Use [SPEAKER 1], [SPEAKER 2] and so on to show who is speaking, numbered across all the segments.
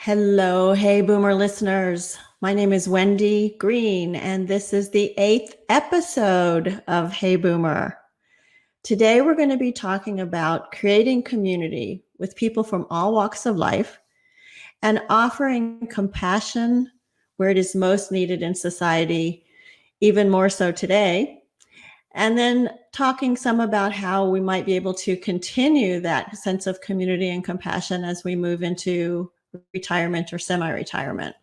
[SPEAKER 1] Hello, hey Boomer listeners. My name is Wendy Green, and this is the 8th episode of Hey Boomer. Today, we're going to be talking about creating community with people from all walks of life and offering compassion where it is most needed in society, even more so today. And then talking some about how we might be able to continue that sense of community and compassion as we move into retirement or semi-retirement.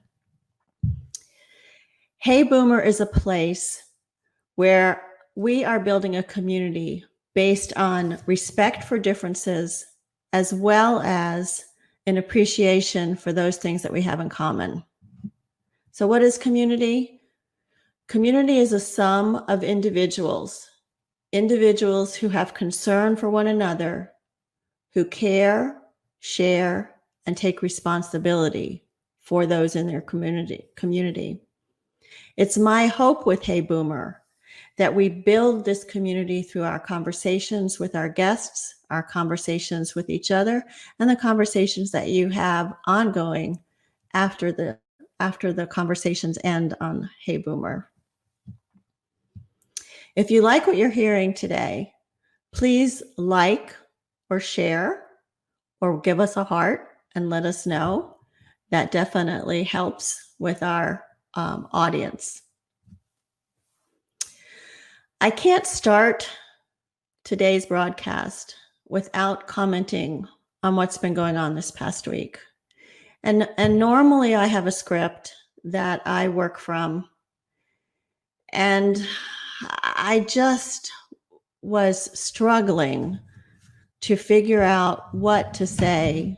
[SPEAKER 1] Hey Boomer is a place where we are building a community based on respect for differences, as well as an appreciation for those things that we have in common. So what is community? Community is a sum of individuals who have concern for one another, who care, share, and take responsibility for those in their community. It's my hope with Hey Boomer that we build this community through our conversations with our guests, our conversations with each other, and the conversations that you have ongoing after the conversations end on Hey Boomer. If you like what you're hearing today, please like or share or give us a heart and let us know. That definitely helps with our audience. I can't start today's broadcast without commenting on what's been going on this past week. And normally I have a script that I work from, and I just was struggling to figure out what to say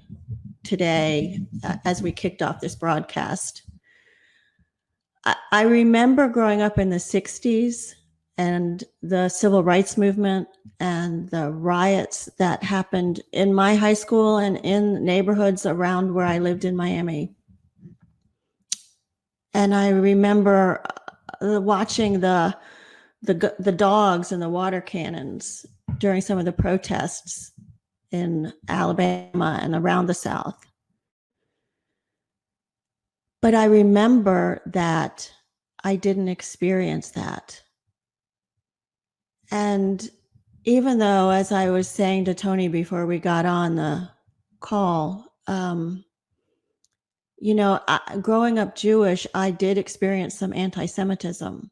[SPEAKER 1] today as we kicked off this broadcast. I remember growing up in the 60s and the civil rights movement and the riots that happened in my high school and in neighborhoods around where I lived in Miami. And I remember watching the dogs and the water cannons during some of the protests in Alabama and around the South. But I remember that I didn't experience that. And even though, as I was saying to Tony before we got on the call, growing up Jewish, I did experience some anti-Semitism.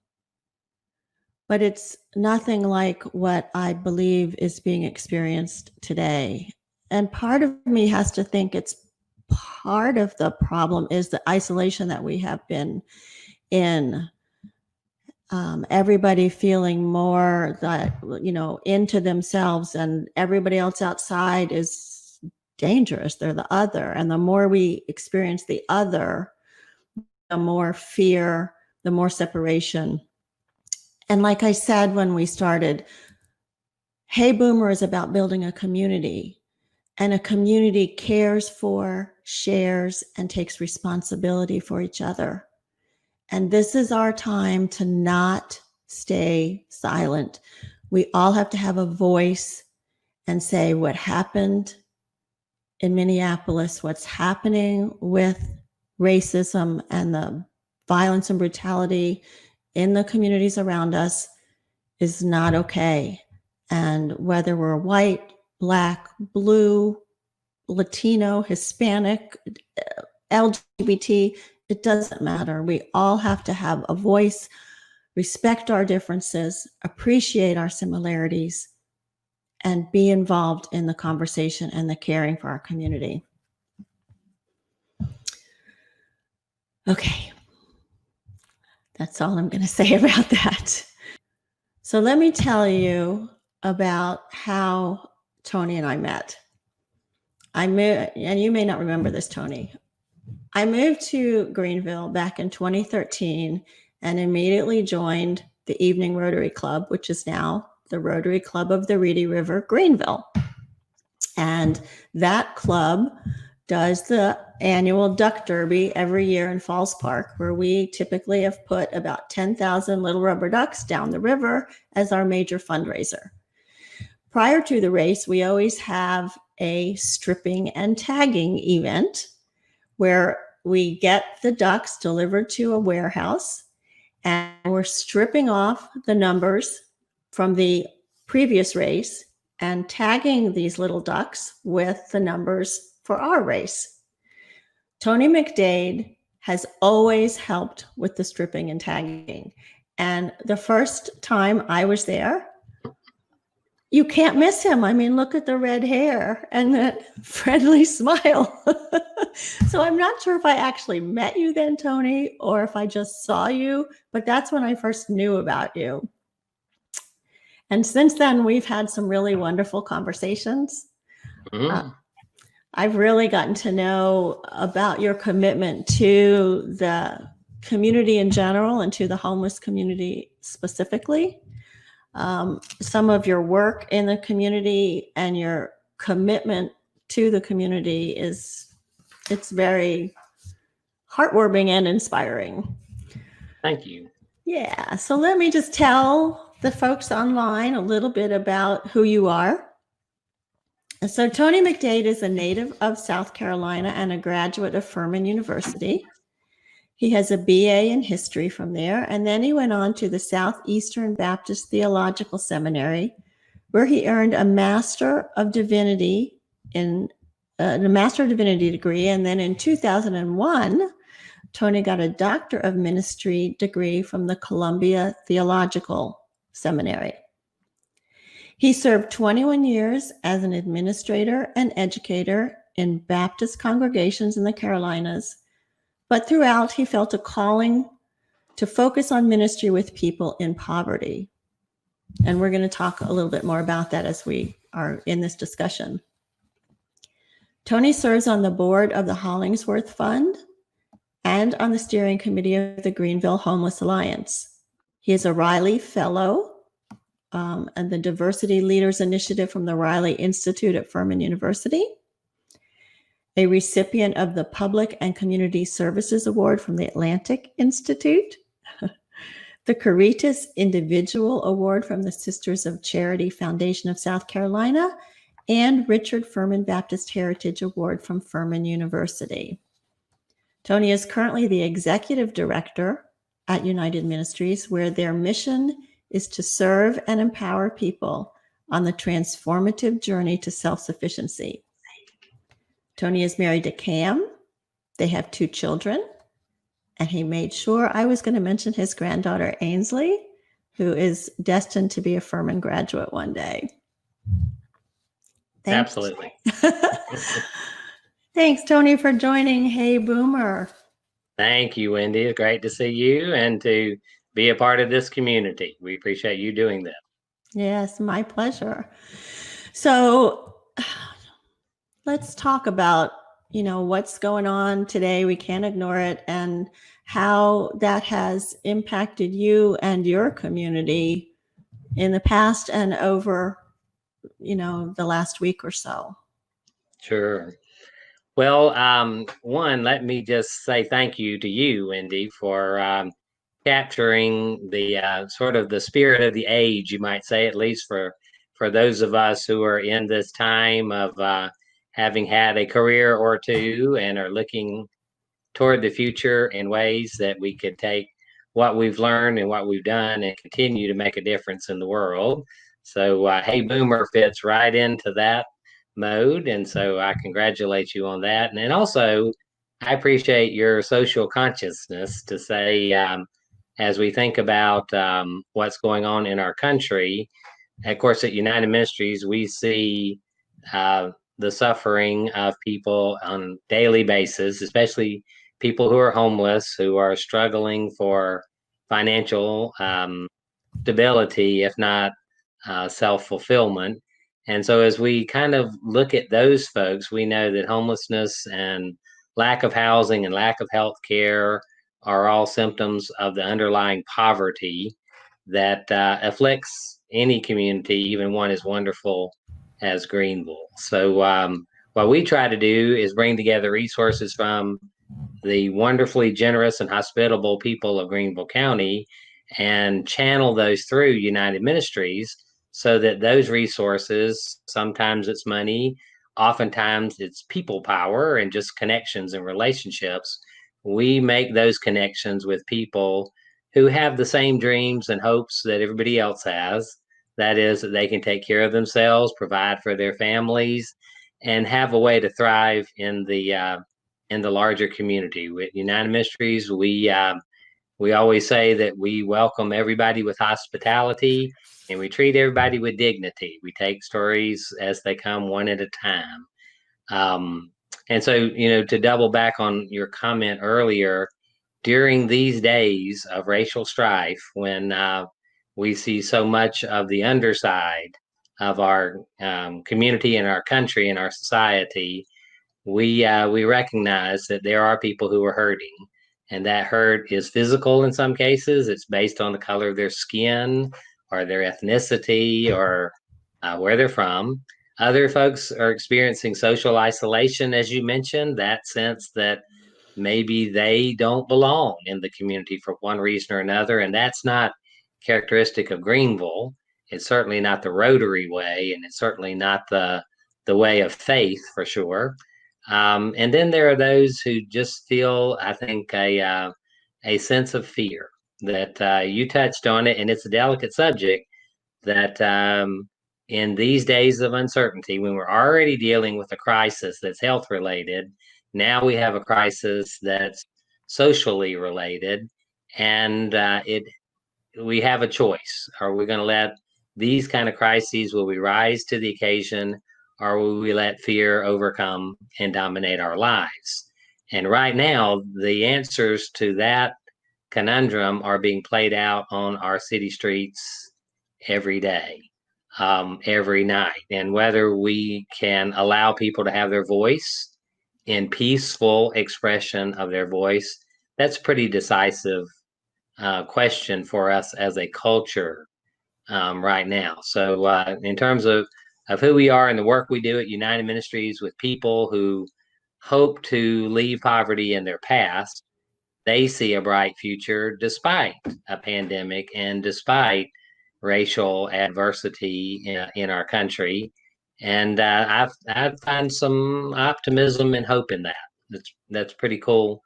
[SPEAKER 1] But it's nothing like what I believe is being experienced today. And part of me has to think it's part of the problem is the isolation that we have been in. Everybody feeling more that, into themselves, and everybody else outside is dangerous. They're the other. And the more we experience the other, the more fear, the more separation. And like I said when we started, Hey Boomer is about building a community, and a community cares for, shares, and takes responsibility for each other. And this is our time to not stay silent. We all have to have a voice and say what happened in Minneapolis, what's happening with racism and the violence and brutality in the communities around us is not okay. And whether we're white, Black, blue, Latino, Hispanic, LGBT, it doesn't matter. We all have to have a voice, respect our differences, appreciate our similarities, and be involved in the conversation and the caring for our community. Okay. That's all I'm going to say about that. So let me tell you about how Tony and I met. And you may not remember this, Tony. I moved to Greenville back in 2013 and immediately joined the Evening Rotary Club, which is now the Rotary Club of the Reedy River, Greenville. And that club does the annual Duck Derby every year in Falls Park, where we typically have put about 10,000 little rubber ducks down the river as our major fundraiser. Prior to the race, we always have a stripping and tagging event where we get the ducks delivered to a warehouse, and we're stripping off the numbers from the previous race and tagging these little ducks with the numbers for our race. Tony McDade has always helped with the stripping and tagging. And the first time I was there, you can't miss him. I mean, look at the red hair and that friendly smile. So I'm not sure if I actually met you then, Tony, or if I just saw you, but that's when I first knew about you. And since then, we've had some really wonderful conversations. I've really gotten to know about your commitment to the community in general and to the homeless community specifically. Some of your work in the community and your commitment to the community it's very heartwarming and inspiring.
[SPEAKER 2] Thank you.
[SPEAKER 1] Yeah. So let me just tell the folks online a little bit about who you are. So Tony McDade is a native of South Carolina and a graduate of Furman University. He has a BA in history from there, and then he went on to the Southeastern Baptist Theological Seminary, where he earned a Master of Divinity degree, and then in 2001, Tony got a Doctor of Ministry degree from the Columbia Theological Seminary. He served 21 years as an administrator and educator in Baptist congregations in the Carolinas, but throughout he felt a calling to focus on ministry with people in poverty. And we're going to talk a little bit more about that as we are in this discussion. Tony serves on the board of the Hollingsworth Fund and on the steering committee of the Greenville Homeless Alliance. He is a Riley Fellow and the Diversity Leaders Initiative from the Riley Institute at Furman University, a recipient of the Public and Community Services Award from the Atlantic Institute, the Caritas Individual Award from the Sisters of Charity Foundation of South Carolina, and Richard Furman Baptist Heritage Award from Furman University. Tony is currently the executive director at United Ministries, where their mission is to serve and empower people on the transformative journey to self-sufficiency. Tony is married to Cam. They have 2 children, and he made sure I was going to mention his granddaughter, Ainsley, who is destined to be a Furman graduate one day. Thanks.
[SPEAKER 2] Absolutely.
[SPEAKER 1] Thanks, Tony, for joining Hey Boomer.
[SPEAKER 2] Thank you, Wendy. It's great to see you and to be a part of this community. We appreciate you doing that.
[SPEAKER 1] Yes, my pleasure. So let's talk about, what's going on today. We can't ignore it, and how that has impacted you and your community in the past and over, the last week or so.
[SPEAKER 2] Sure. Well, one, let me just say thank you to you, Wendy, for capturing the sort of the spirit of the age, you might say, at least for those of us who are in this time of having had a career or two and are looking toward the future in ways that we could take what we've learned and what we've done and continue to make a difference in the world. So Hey Boomer fits right into that mode. And so I congratulate you on that. And then also, I appreciate your social consciousness to say, as we think about what's going on in our country, of course, at United Ministries, we see the suffering of people on a daily basis, especially people who are homeless, who are struggling for financial stability, if not self-fulfillment. And so as we kind of look at those folks, we know that homelessness and lack of housing and lack of health care are all symptoms of the underlying poverty that afflicts any community, even one as wonderful as Greenville. So what we try to do is bring together resources from the wonderfully generous and hospitable people of Greenville County and channel those through United Ministries, so that those resources, sometimes it's money oftentimes it's people power and just connections and relationships. We make those connections with people who have the same dreams and hopes that everybody else has. That is, that they can take care of themselves, provide for their families, and have a way to thrive in the larger community. With United Ministries, we always say that we welcome everybody with hospitality and we treat everybody with dignity. We take stories as they come one at a time. Um, and so, to double back on your comment earlier, during these days of racial strife, when we see so much of the underside of our community and our country and our society, we recognize that there are people who are hurting, and that hurt is physical in some cases. It's based on the color of their skin or their ethnicity or where they're from. Other folks are experiencing social isolation, as you mentioned, that sense that maybe they don't belong in the community for one reason or another, and that's not characteristic of Greenville. It's certainly not the Rotary way, and it's certainly not the way of faith for sure. And then there are those who just feel, I think, a sense of fear that you touched on it, and it's a delicate subject that in these days of uncertainty, when we're already dealing with a crisis that's health related, now we have a crisis that's socially related, and it we have a choice. Are we going to let these kind of crises, will we rise to the occasion, or will we let fear overcome and dominate our lives? And right now, the answers to that conundrum are being played out on our city streets every day, every night. And whether we can allow people to have their voice in peaceful expression of their voice, that's pretty decisive question for us as a culture right now. So, in terms of who we are and the work we do at United Ministries with people who hope to leave poverty in their past, they see a bright future despite a pandemic and despite racial adversity in our country. And I find some optimism and hope in that. That's pretty cool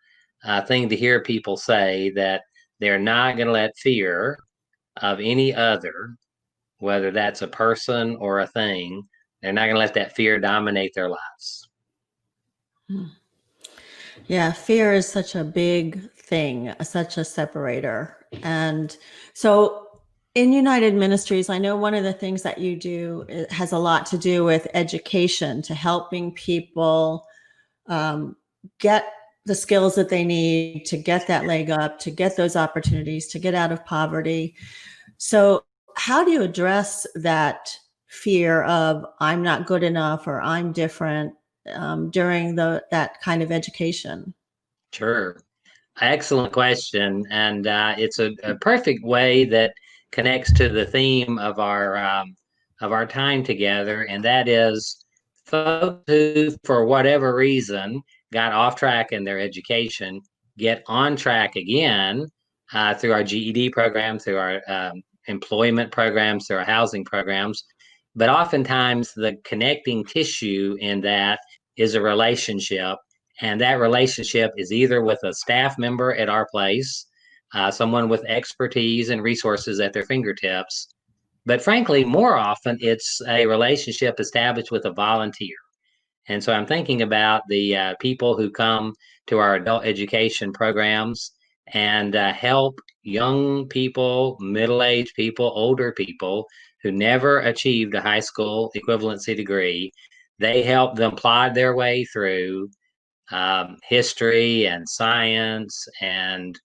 [SPEAKER 2] thing to hear people say, that they're not going to let fear of any other, whether that's a person or a thing, they're not going to let that fear dominate their lives.
[SPEAKER 1] Yeah, fear is such a big thing, such a separator. And so in United Ministries, I know one of the things that you do, it has a lot to do with education, to helping people get the skills that they need to get that leg up, to get those opportunities, to get out of poverty. So how do you address that fear of I'm not good enough or I'm different during that kind of education?
[SPEAKER 2] Sure. Excellent question. And it's a perfect way that connects to the theme of our time together. And that is folks who, for whatever reason, got off track in their education, get on track again through our GED program, through our employment programs, through our housing programs. But oftentimes the connecting tissue in that is a relationship, and that relationship is either with a staff member at our place, someone with expertise and resources at their fingertips. But frankly, more often, it's a relationship established with a volunteer. And so I'm thinking about the people who come to our adult education programs and help young people, middle aged people, older people who never achieved a high school equivalency degree. They help them plod their way through history and science and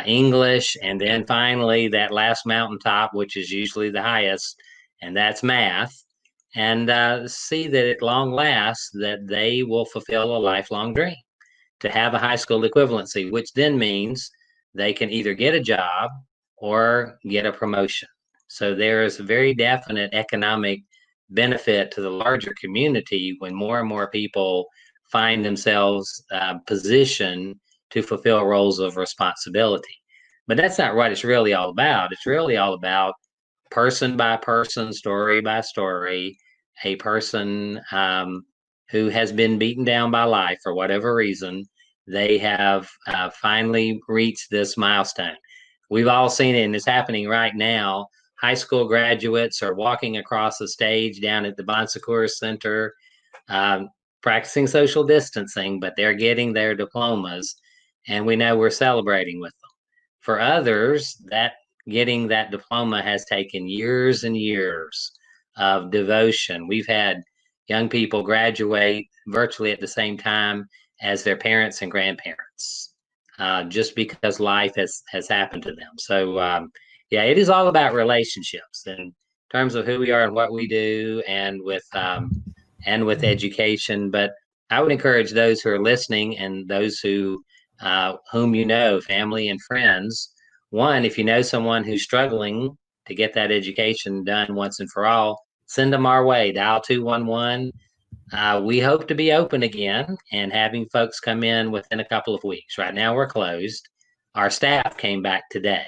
[SPEAKER 2] English, and then finally that last mountaintop, which is usually the highest, and that's math. And see that at long last that they will fulfill a lifelong dream to have a high school equivalency, which then means they can either get a job or get a promotion. So there is a very definite economic benefit to the larger community when more and more people find themselves positioned to fulfill roles of responsibility. But that's not what it's really all about. It's really all about person by person, story by story, a person who has been beaten down by life for whatever reason, they have finally reached this milestone. We've all seen it, and it's happening right now. High school graduates are walking across the stage down at the Bon Secours Center, um, practicing social distancing, but they're getting their diplomas, and we know we're celebrating with them. For others, that getting that diploma has taken years and years of devotion. We've had young people graduate virtually at the same time as their parents and grandparents, just because life has happened to them. So, yeah, it is all about relationships in terms of who we are and what we do, and with education. But I would encourage those who are listening and those whom you know, family and friends. One, if you know someone who's struggling to get that education done once and for all, send them our way. Dial 211. We hope to be open again and having folks come in within a couple of weeks. Right now, we're closed. Our staff came back today.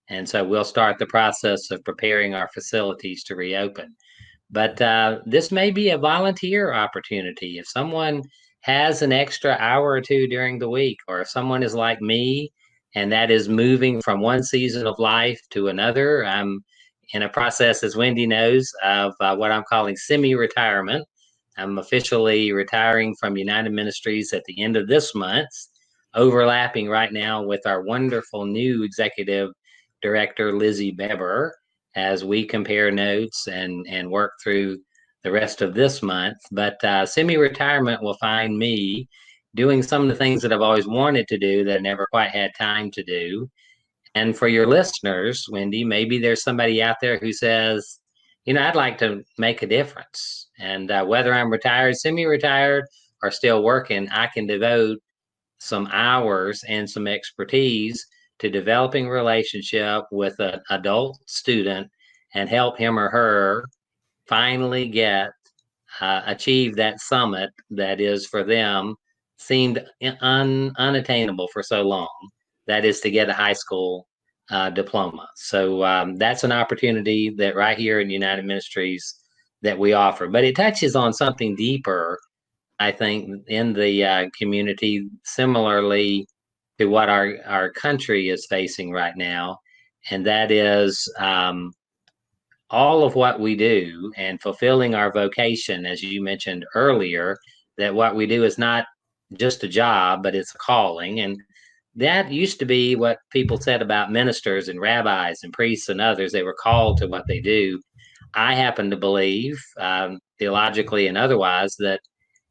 [SPEAKER 2] And so we'll start the process of preparing our facilities to reopen. But this may be a volunteer opportunity. If someone has an extra hour or two during the week, or if someone is like me and that is moving from one season of life to another, I'm in a process, as Wendy knows, of what I'm calling semi-retirement. I'm officially retiring from United Ministries at the end of this month, overlapping right now with our wonderful new executive director, Lizzie Beber, as we compare notes and work through the rest of this month. But semi-retirement will find me doing some of the things that I've always wanted to do that I never quite had time to do. And for your listeners, Wendy, maybe there's somebody out there who says, I'd like to make a difference. And whether I'm retired, semi-retired, or still working, I can devote some hours and some expertise to developing a relationship with an adult student and help him or her finally achieve that summit that is for them seemed unattainable for so long. That is to get a high school diploma. So that's an opportunity that right here in United Ministries that we offer. But it touches on something deeper, I think, in the community, similarly to what our country is facing right now, and that is all of what we do and fulfilling our vocation, as you mentioned earlier, that what we do is not just a job, but it's a calling. And that used to be what people said about ministers and rabbis and priests and others. They were called to what they do. I happen to believe, theologically and otherwise, that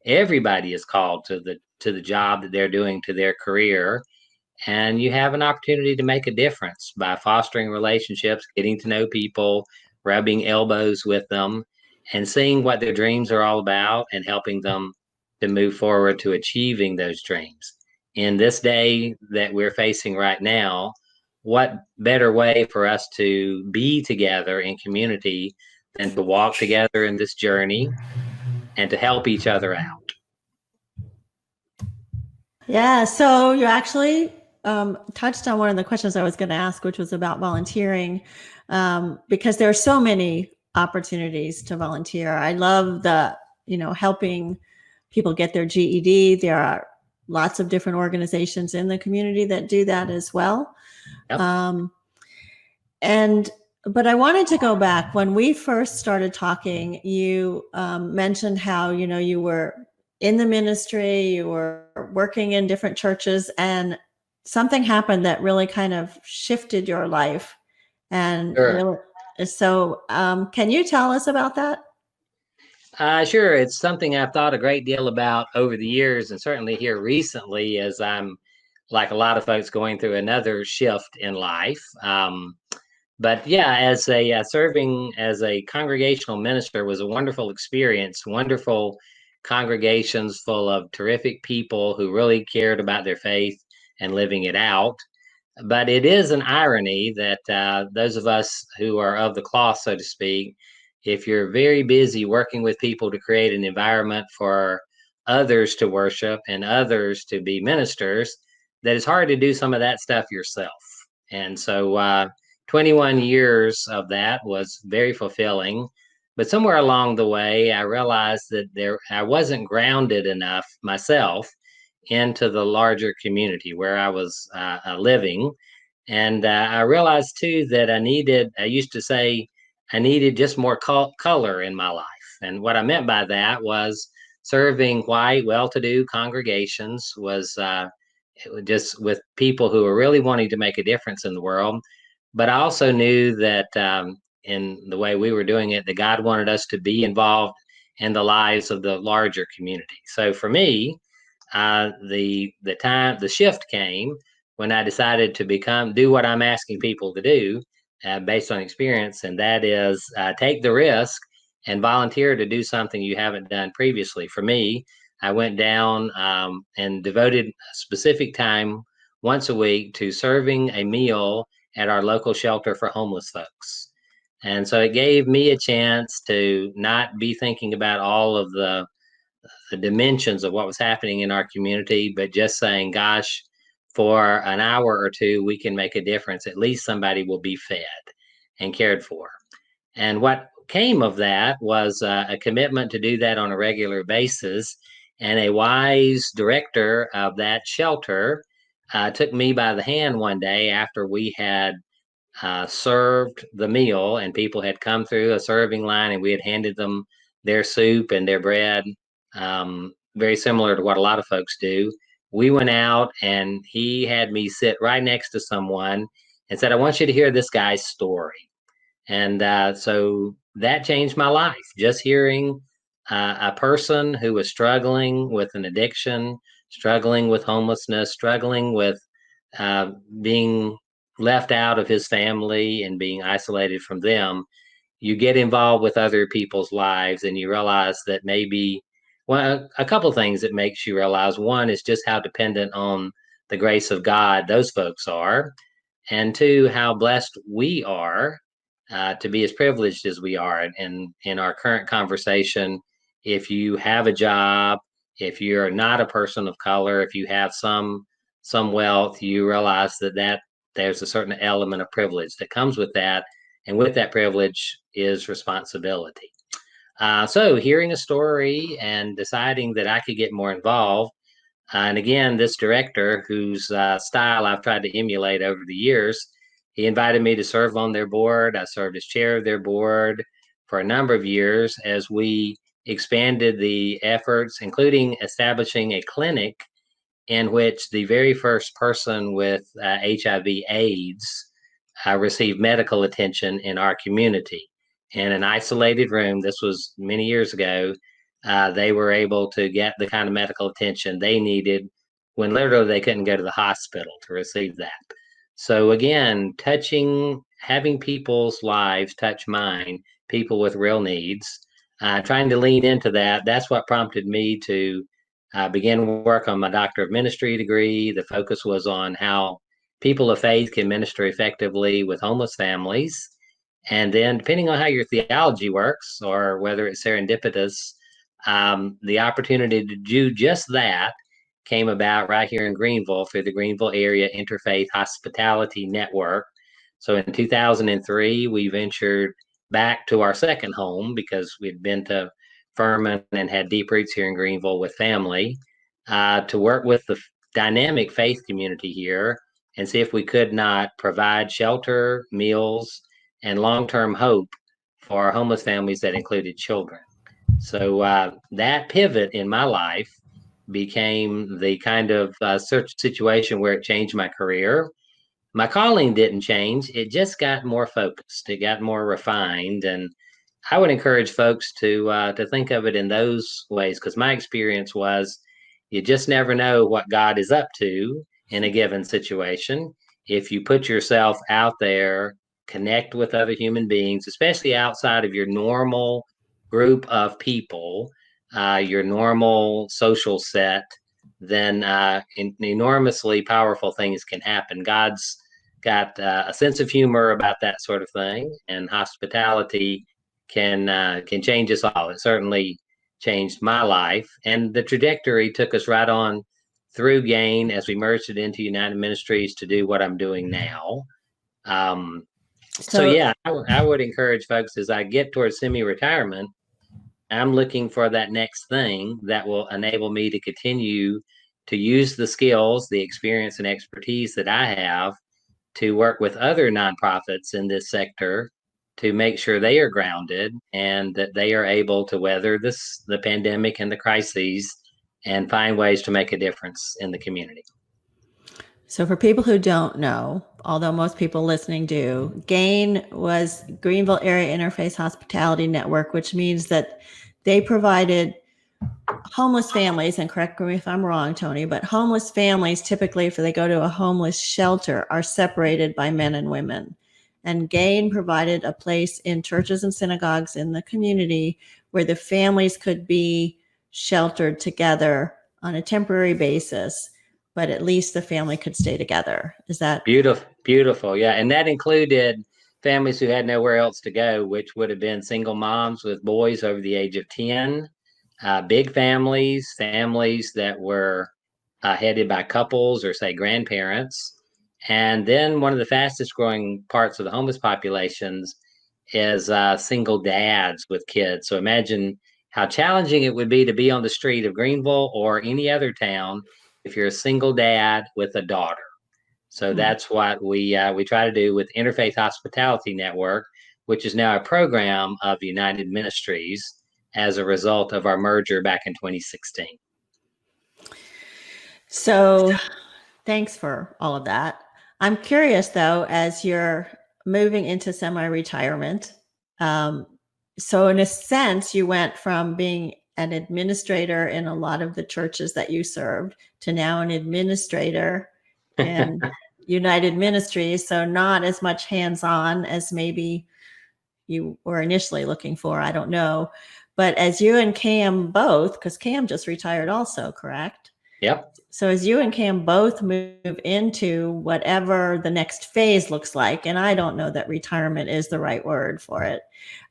[SPEAKER 2] everybody is called to the job that they're doing, to their career, and you have an opportunity to make a difference by fostering relationships, getting to know people, rubbing elbows with them, and seeing what their dreams are all about and helping them to move forward to achieving those dreams. In this day that we're facing right now, what better way for us to be together in community than to walk together in this journey and to help each other out?
[SPEAKER 1] Yeah, so you actually touched on one of the questions I was going to ask, which was about volunteering, because there are so many opportunities to volunteer. I love helping people get their GED. There are lots of different organizations in the community that do that as well.
[SPEAKER 2] Yep.
[SPEAKER 1] But I wanted to go back when we first started talking. You mentioned how you were in the ministry, you were working in different churches, and something happened that really kind of shifted your life. And
[SPEAKER 2] Sure.
[SPEAKER 1] So can you tell us about that?
[SPEAKER 2] Sure. It's something I've thought a great deal about over the years, and certainly here recently, as I'm, like a lot of folks, going through another shift in life. But yeah, as a serving as a congregational minister was a wonderful experience. Wonderful congregations full of terrific people who really cared about their faith and living it out. But it is an irony that those of us who are of the cloth, so to speak, if you're very busy working with people to create an environment for others to worship and others to be ministers, that it's hard to do some of that stuff yourself. And so 21 years of that was very fulfilling. But somewhere along the way, I realized that I wasn't grounded enough myself into the larger community where I was living. And I realized too that I used to say I needed just more color in my life. And what I meant by that was serving white, well to do congregations was just with people who were really wanting to make a difference in the world. But I also knew that in the way we were doing it, that God wanted us to be involved in the lives of the larger community. So for me, the shift came when I decided to do what I'm asking people to do based on experience, and that is take the risk and volunteer to do something you haven't done previously. For me, I went down and devoted specific time once a week to serving a meal at our local shelter for homeless folks. And so it gave me a chance to not be thinking about all of the dimensions of what was happening in our community, but just saying, gosh, for an hour or two, we can make a difference. At least somebody will be fed and cared for. And what came of that was a commitment to do that on a regular basis. And a wise director of that shelter took me by the hand one day after we had served the meal and people had come through a serving line and we had handed them their soup and their bread, very similar to what a lot of folks do. We went out and he had me sit right next to someone and said, I want you to hear this guy's story. And so that changed my life. Just hearing a person who was struggling with an addiction, struggling with homelessness, struggling with being left out of his family and being isolated from them, you get involved with other people's lives and you realize that maybe, well, a couple of things that makes you realize. One is just how dependent on the grace of God those folks are, and two, how blessed we are to be as privileged as we are. And in our current conversation, if you have a job, if you're not a person of color, if you have some wealth, you realize that there's a certain element of privilege that comes with that, and with that privilege is responsibility. So hearing a story and deciding that I could get more involved, and again, this director whose style I've tried to emulate over the years, he invited me to serve on their board. I served as chair of their board for a number of years as we expanded the efforts, including establishing a clinic in which the very first person with HIV/AIDS received medical attention in our community. In an isolated room, this was many years ago, they were able to get the kind of medical attention they needed when literally they couldn't go to the hospital to receive that. So again, having people's lives touch mine, people with real needs, trying to lean into that. That's what prompted me to begin work on my Doctor of Ministry degree. The focus was on how people of faith can minister effectively with homeless families. And then, depending on how your theology works or whether it's serendipitous, the opportunity to do just that came about right here in Greenville through the Greenville Area Interfaith Hospitality Network. So in 2003, we ventured back to our second home because we'd been to Furman and had deep roots here in Greenville with family, to work with the dynamic faith community here and see if we could not provide shelter, meals, and long-term hope for homeless families that included children. So that pivot in my life became the kind of situation where it changed my career. My calling didn't change. It just got more focused. It got more refined. And I would encourage folks to think of it in those ways, because my experience was you just never know what God is up to in a given situation. If you put yourself out there, connect with other human beings, especially outside of your normal group of people, your normal social set, then enormously powerful things can happen. God's got a sense of humor about that sort of thing, and hospitality can change us all. It certainly changed my life, and the trajectory took us right on through Gain as we merged it into United Ministries to do what I'm doing now. Um, So
[SPEAKER 1] So,
[SPEAKER 2] yeah, I would encourage folks as I get towards semi-retirement, I'm looking for that next thing that will enable me to continue to use the skills, the experience, and expertise that I have to work with other nonprofits in this sector to make sure they are grounded and that they are able to weather the pandemic and the crises and find ways to make a difference in the community.
[SPEAKER 1] so for people who don't know, although most people listening do, GAIN was Greenville Area Interface Hospitality Network, which means that they provided homeless families, and correct me if I'm wrong, Tony, but homeless families typically, if they go to a homeless shelter, are separated by men and women. And GAIN provided a place in churches and synagogues in the community where the families could be sheltered together on a temporary basis, but at least the family could stay together. Is that
[SPEAKER 2] Beautiful, beautiful. Yeah. And that included families who had nowhere else to go, which would have been single moms with boys over the age of 10, big families, families that were headed by couples or, say, grandparents. And then one of the fastest growing parts of the homeless populations is single dads with kids. So imagine how challenging it would be to be on the street of Greenville or any other town if you're a single dad with a daughter. So
[SPEAKER 1] hmm.
[SPEAKER 2] that's what we try to do with Interfaith Hospitality Network, which is now a program of United Ministries as a result of our merger back in 2016.
[SPEAKER 1] So thanks for all of that. I'm curious though, as you're moving into semi-retirement, um, so in a sense, you went from being an administrator in a lot of the churches that you served to now an administrator in United Ministries. So not as much hands-on as maybe you were initially looking for. I don't know. But as you and Cam both, because Cam just retired also, correct?
[SPEAKER 2] Yep.
[SPEAKER 1] So as you and Cam both move into whatever the next phase looks like, and I don't know that retirement is the right word for it.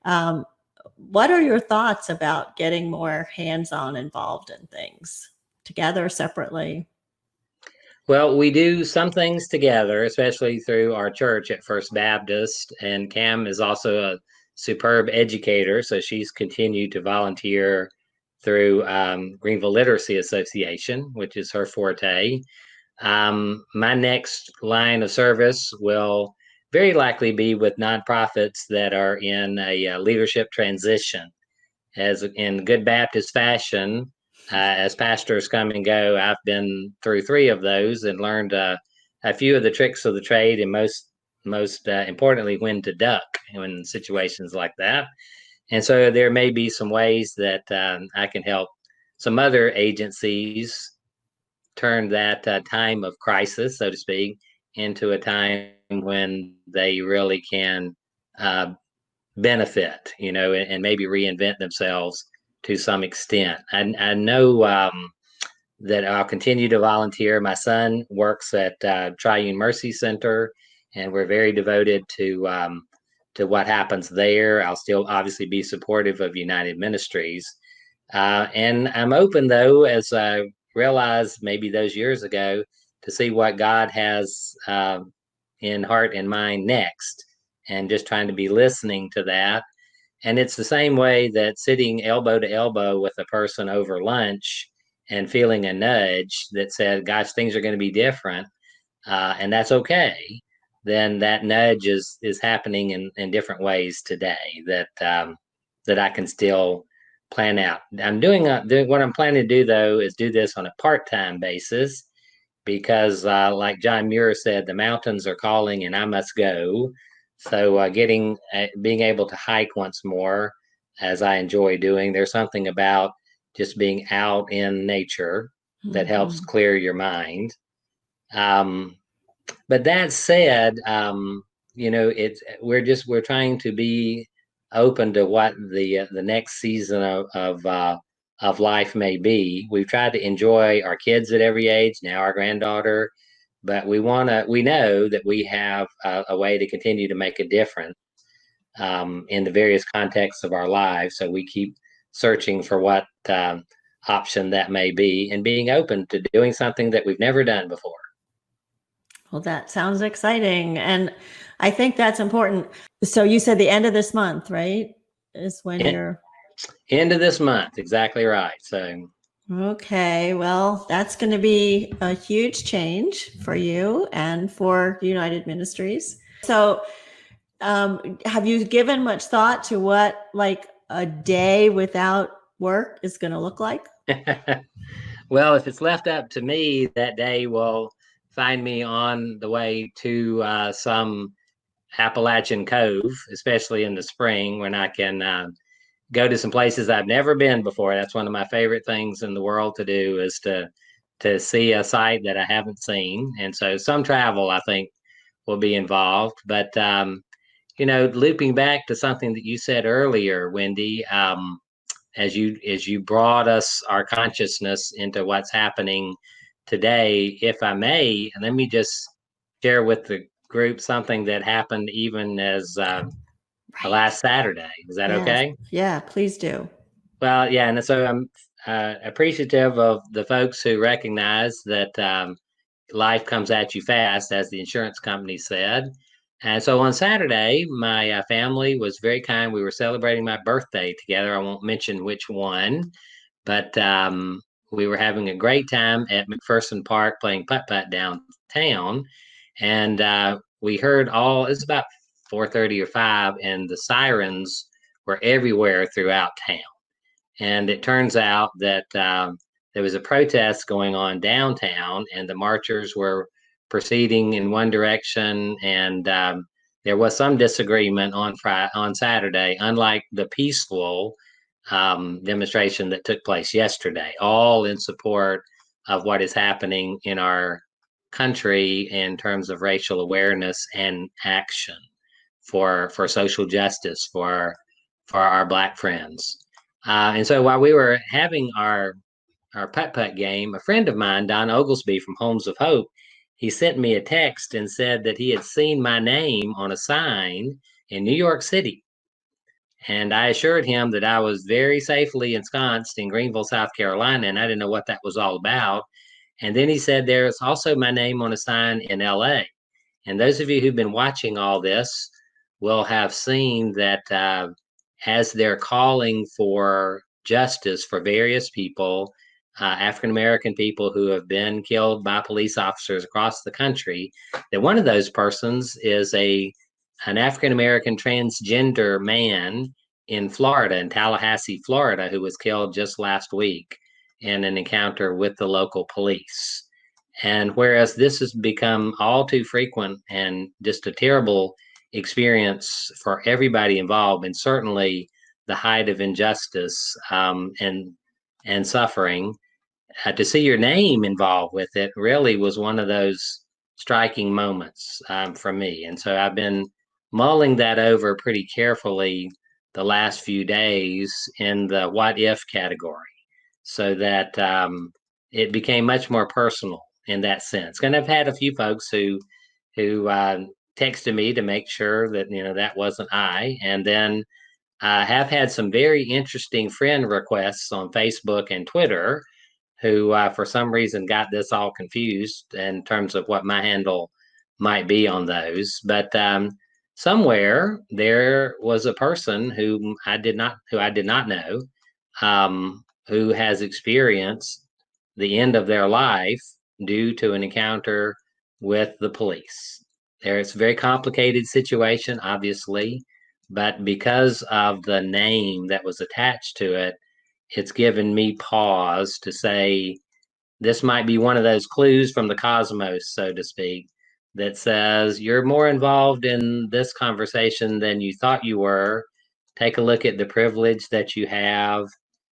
[SPEAKER 1] Um, what are your thoughts about getting more hands-on involved in things together, separately?
[SPEAKER 2] Well, we do some things together, especially through our church at First Baptist. And Cam is also a superb educator. So she's continued to volunteer through Greenville Literacy Association, which is her forte. My next line of service will very likely be with nonprofits that are in a leadership transition. As in good Baptist fashion, as pastors come and go, I've been through three of those and learned a few of the tricks of the trade, and most importantly, when to duck in situations like that. And so there may be some ways that I can help some other agencies turn that time of crisis, so to speak, into a time when they really can uh, benefit, and maybe reinvent themselves to some extent. I know that I'll continue to volunteer. My son works at Triune Mercy Center, and we're very devoted to what happens there. I'll still obviously be supportive of United Ministries. And I'm open, though, as I realized maybe those years ago, to see what God has in heart and mind next, and just trying to be listening to that. And it's the same way that sitting elbow to elbow with a person over lunch and feeling a nudge that said, gosh, things are going to be different, and that's okay. Then that nudge is happening in different ways today that I can still plan out. I'm doing what I'm planning to do, though, is do this on a part-time basis because, like John Muir said, the mountains are calling and I must go. So, being able to hike once more, as I enjoy doing, there's something about just being out in nature that helps
[SPEAKER 1] Mhm.
[SPEAKER 2] clear your mind. Um, but that said, it's we're trying to be open to what the next season of life may be. We've tried to enjoy our kids at every age. Now our granddaughter, but we know that we have a way to continue to make a difference in the various contexts of our lives. So we keep searching for what option that may be, and being open to doing something that we've never done before.
[SPEAKER 1] Well, that sounds exciting. And I think that's important. So you said the end of this month, right? Is when
[SPEAKER 2] En-
[SPEAKER 1] you're
[SPEAKER 2] End of this month, exactly right. So
[SPEAKER 1] okay. Well, that's going to be a huge change for you and for United Ministries. So, have you given much thought to what like a day without work is going to look like?
[SPEAKER 2] well, if it's left up to me, that day will find me on the way to some Appalachian Cove, especially in the spring when I can go to some places I've never been before. That's one of my favorite things in the world to do is to see a site that I haven't seen. And so some travel, I think, will be involved. But looping back to something that you said earlier, Wendy, as you brought us our consciousness into what's happening today, if I may, and let me just share with the group something that happened even as
[SPEAKER 1] Right.
[SPEAKER 2] last Saturday. Is that
[SPEAKER 1] Yes.
[SPEAKER 2] okay?
[SPEAKER 1] Yeah, please do.
[SPEAKER 2] Well, yeah, and so I'm appreciative of the folks who recognize that life comes at you fast, as the insurance company said. And so on Saturday, my family was very kind. We were celebrating my birthday together. I won't mention which one, but we were having a great time at McPherson Park playing putt putt downtown, and we heard all. It's about 4:30 or 5, and the sirens were everywhere throughout town. And it turns out that there was a protest going on downtown, and the marchers were proceeding in one direction, and there was some disagreement on Saturday, unlike the peaceful demonstration that took place yesterday, all in support of what is happening in our country in terms of racial awareness and action for social justice for our Black friends. And so while we were having our putt putt game, a friend of mine, Don Oglesby from Homes of Hope, he sent me a text and said that he had seen my name on a sign in New York City. And I assured him that I was very safely ensconced in Greenville, South Carolina, and I didn't know what that was all about. And then he said there's also my name on a sign in LA. And those of you who've been watching all this will have seen that as they're calling for justice for various people, African American people who have been killed by police officers across the country, that one of those persons is an African American transgender man in Florida, in Tallahassee, Florida, who was killed just last week in an encounter with the local police. And whereas this has become all too frequent and just a terrible experience for everybody involved, and certainly the height of injustice and suffering, to see your name involved with it really was one of those striking moments for me. And so I've been mulling that over pretty carefully the last few days in the what if category, so that it became much more personal in that sense. And I've had a few folks who texted me to make sure that that wasn't I, and then I have had some very interesting friend requests on Facebook and Twitter who, for some reason, got this all confused in terms of what my handle might be on those. But somewhere there was a person who I did not know, who has experienced the end of their life due to an encounter with the police. It's a very complicated situation, obviously, but because of the name that was attached to it, it's given me pause to say this might be one of those clues from the cosmos, so to speak, that says you're more involved in this conversation than you thought you were. Take a look at the privilege that you have.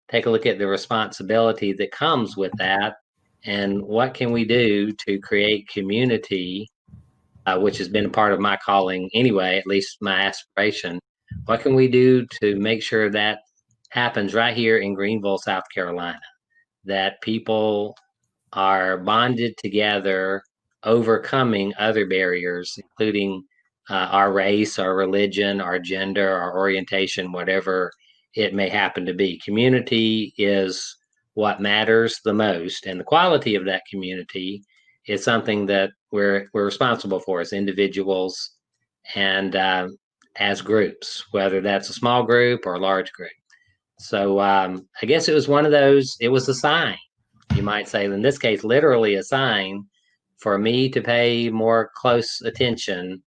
[SPEAKER 2] Take a look at the responsibility that comes with that. And what can we do to create community, which has been a part of my calling anyway, at least my aspiration? What can we do to make sure that happens right here in Greenville, South Carolina? That people are bonded together, overcoming other barriers, including our race, our religion, our gender, our orientation, whatever it may happen to be. Community is what matters the most, and the quality of that community is something that we're responsible for as individuals and as groups, whether that's a small group or a large group. So I guess it was one of those. It was a sign, you might say, in this case, literally a sign for me to pay more close attention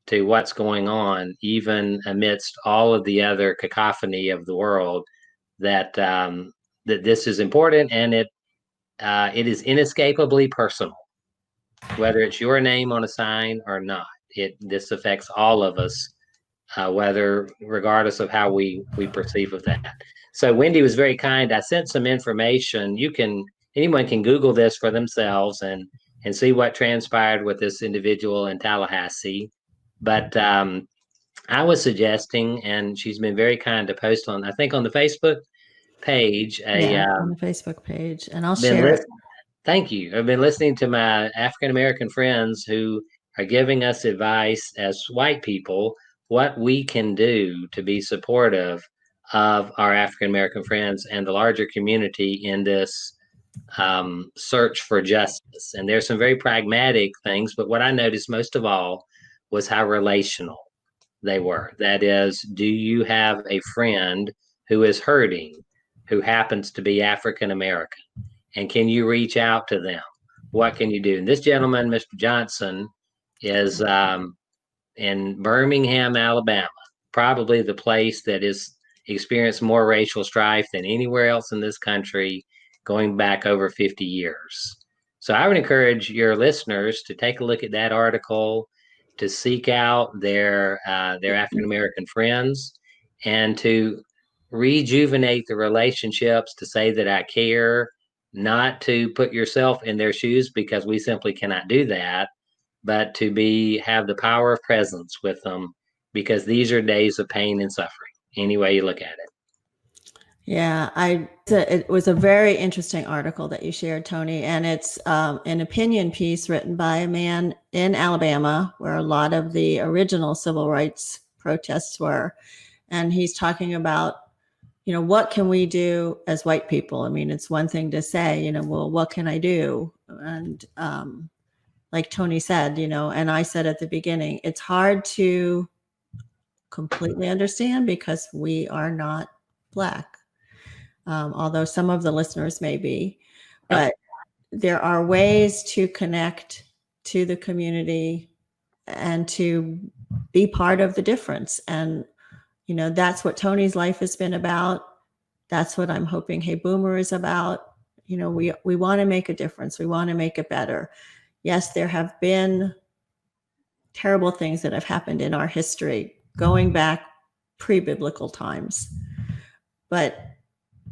[SPEAKER 2] to what's going on, even amidst all of the other cacophony of the world. That this is important, and it is inescapably personal, whether it's your name on a sign or not. This affects all of us, whether regardless of how we perceive of that. So Wendy was very kind. I sent some information. Anyone can Google this for themselves and see what transpired with this individual in Tallahassee. But I was suggesting, and she's been very kind to post on, I think on the Facebook page.
[SPEAKER 1] On the Facebook page, and I'll share it.
[SPEAKER 2] Thank you. I've been listening to my African American friends who are giving us advice as white people, what we can do to be supportive of our African American friends and the larger community in this search for justice. And there's some very pragmatic things, but what I noticed most of all was how relational they were. That is, do you have a friend who is hurting, who happens to be African American? And can you reach out to them? What can you do? And this gentleman, Mr. Johnson, is in Birmingham, Alabama, probably the place that has experienced more racial strife than anywhere else in this country, going back over 50 years. So I would encourage your listeners to take a look at that article, to seek out their African American friends, and to rejuvenate the relationships, to say that I care, not to put yourself in their shoes because we simply cannot do that, but to have the power of presence with them, because these are days of pain and suffering, any way you look at it.
[SPEAKER 1] Yeah, it was a very interesting article that you shared, Tony, and it's an opinion piece written by a man in Alabama, where a lot of the original civil rights protests were, and he's talking about, what can we do as white people? I mean, it's one thing to say, well, what can I do? And like Tony said, and I said at the beginning, it's hard to completely understand because we are not Black. Although some of the listeners may be, but there are ways to connect to the community and to be part of the difference. And, that's what Tony's life has been about. That's what I'm hoping Hey Boomer is about. We want to make a difference. We want to make it better. Yes, there have been terrible things that have happened in our history, going back pre-biblical times. But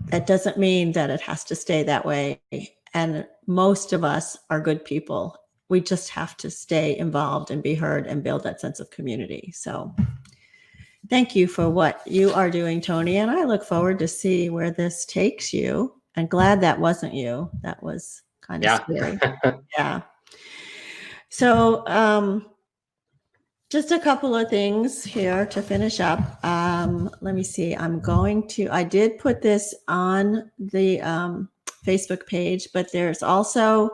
[SPEAKER 1] that doesn't mean that it has to stay that way. And most of us are good people. We just have to stay involved and be heard and build that sense of community. So thank you for what you are doing, Tony. And I look forward to see where this takes you. And glad that wasn't you. That was kind of scary. Yeah. So just a couple of things here to finish up. Let me see. I did put this on the Facebook page, but there's also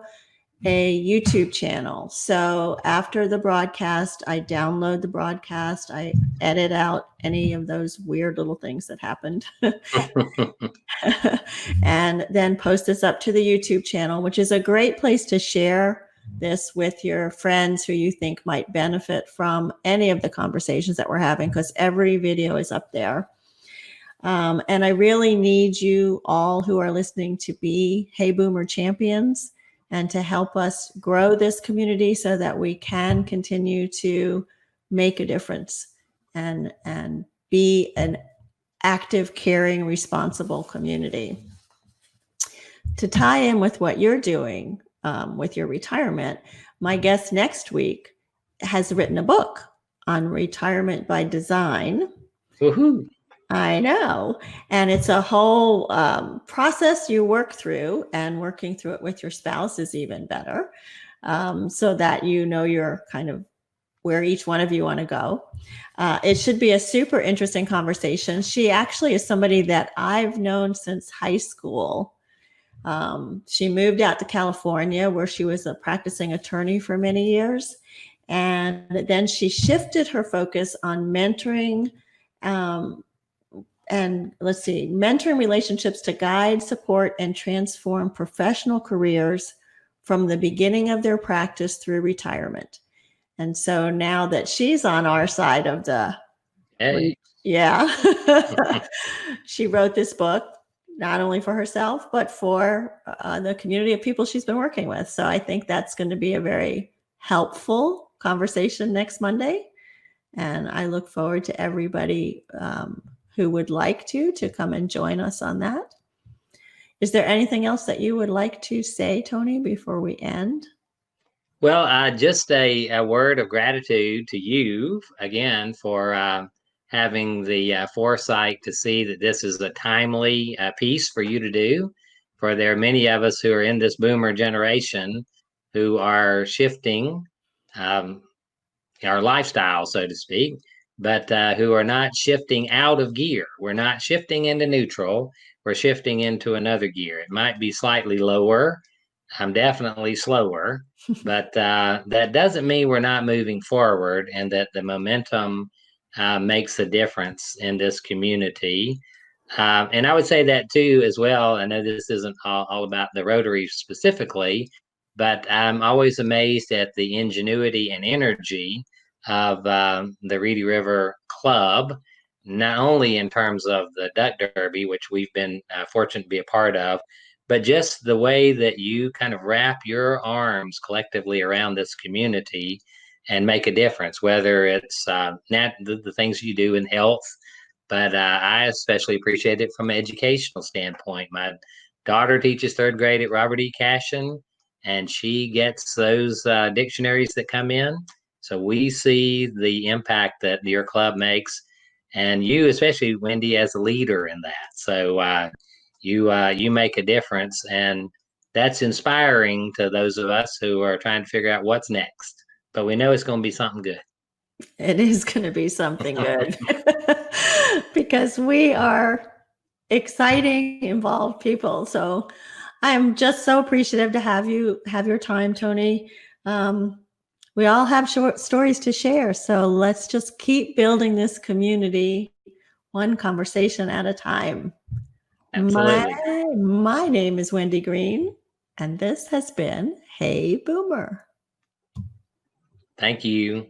[SPEAKER 1] a YouTube channel. So after the broadcast, I download the broadcast. I edit out any of those weird little things that happened and then post this up to the YouTube channel, which is a great place to share this with your friends who you think might benefit from any of the conversations that we're having, because every video is up there. And I really need you all who are listening to be Hey Boomer champions and to help us grow this community so that we can continue to make a difference and be an active, caring, responsible community. To tie in with what you're doing with your retirement, my guest next week has written a book on retirement by design.
[SPEAKER 2] Woohoo!
[SPEAKER 1] I know. And it's a whole process you work through, and working through it with your spouse is even better, so that you're kind of where each one of you want to go. It should be a super interesting conversation. She actually is somebody that I've known since high school. She moved out to California, where she was a practicing attorney for many years. And then she shifted her focus on mentoring, mentoring relationships to guide, support, and transform professional careers from the beginning of their practice through retirement. And so now that she's on our side of the,
[SPEAKER 2] Hey.
[SPEAKER 1] yeah, she wrote this book not only for herself, but for the community of people she's been working with. So I think that's going to be a very helpful conversation next Monday. And I look forward to everybody who would like to come and join us on that. Is there anything else that you would like to say, Tony, before we end?
[SPEAKER 2] Well, just a word of gratitude to you again for having the foresight to see that this is a timely piece for you to do. For there are many of us who are in this boomer generation who are shifting our lifestyle, so to speak, but who are not shifting out of gear. We're not shifting into neutral. We're shifting into another gear. It might be slightly lower. I'm definitely slower, but that doesn't mean we're not moving forward and that the momentum makes a difference in this community. And I would say that too, as well. I know this isn't all about the Rotary specifically, but I'm always amazed at the ingenuity and energy of the Reedy River Club, not only in terms of the Duck Derby, which we've been fortunate to be a part of, but just the way that you kind of wrap your arms collectively around this community and make a difference, whether it's the things you do in health. But I especially appreciate it from an educational standpoint. My daughter teaches third grade at Robert E. Cashin, and she gets those dictionaries that come in. So we see the impact that your club makes, and you, especially Wendy, as a leader in that. So you make a difference, and that's inspiring to those of us who are trying to figure out what's next. But we know it's going to be something good.
[SPEAKER 1] It is going to be something good because we are exciting, involved people. So I'm just so appreciative to have you have your time, Tony. We all have short stories to share. So let's just keep building this community one conversation at a time.
[SPEAKER 2] Absolutely.
[SPEAKER 1] My name is Wendy Green, and this has been Hey Boomer.
[SPEAKER 2] Thank you.